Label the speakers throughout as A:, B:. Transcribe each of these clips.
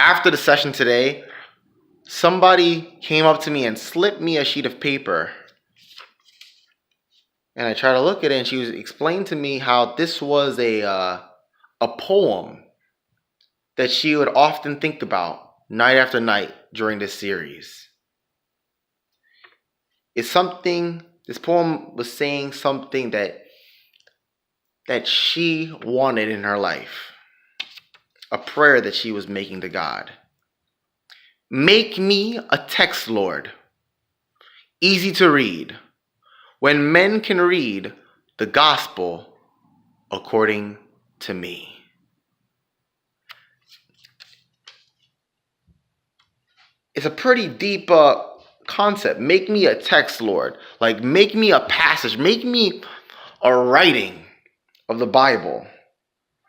A: after the session today, somebody came up to me and slipped me a sheet of paper. And I tried to look at it, and she was explaining to me how this was a poem that she would often think about night after night during this series. It's something, this poem was saying something that she wanted in her life. A prayer that she was making to God. Make me a text, Lord, easy to read, when men can read the gospel according to me. It's a pretty deep concept. Make me a text, Lord. Like, make me a passage. Make me a writing of the Bible.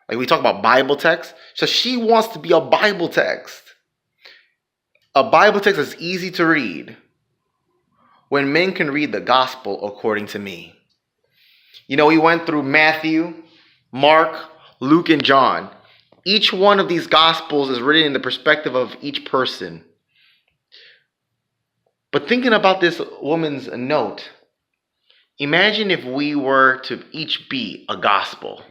A: Like, we talk about Bible text. So she wants to be a Bible text. A Bible text that's easy to read, when men can read the gospel according to me. You know, we went through Matthew, Mark, Luke, and John. Each one of these gospels is written in the perspective of each person. But thinking about this woman's note, imagine if we were to each be a gospel.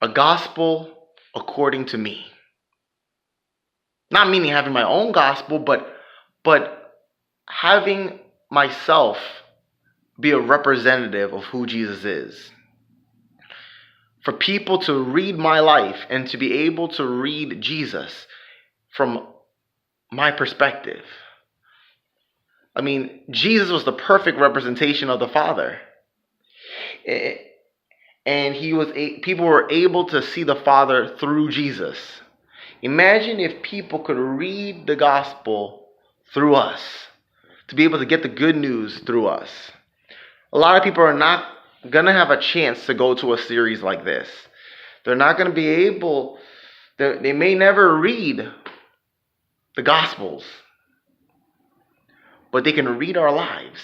A: A gospel according to me. Not meaning having my own gospel, but having myself be a representative of who Jesus is. For people to read my life and to be able to read Jesus from my perspective. I mean, Jesus was the perfect representation of the Father. And people were able to see the Father through Jesus. Imagine if people could read the gospel through us, to be able to get the good news through us. A lot of people are not going to have a chance to go to a series like this. They're not going to be able, they may never read the gospels, but they can read our lives.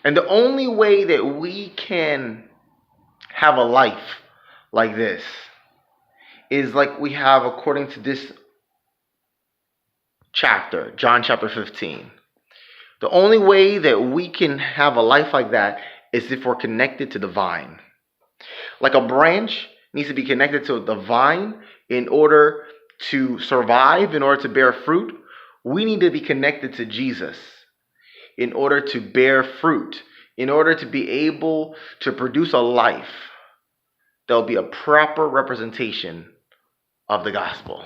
A: And the only way that we can have a life like this is like we have according to this chapter, John chapter 15. The only way that we can have a life like that is if we're connected to the vine. Like a branch needs to be connected to the vine in order to survive, in order to bear fruit. We need to be connected to Jesus in order to bear fruit, in order to be able to produce a life that will be a proper representation of the gospel.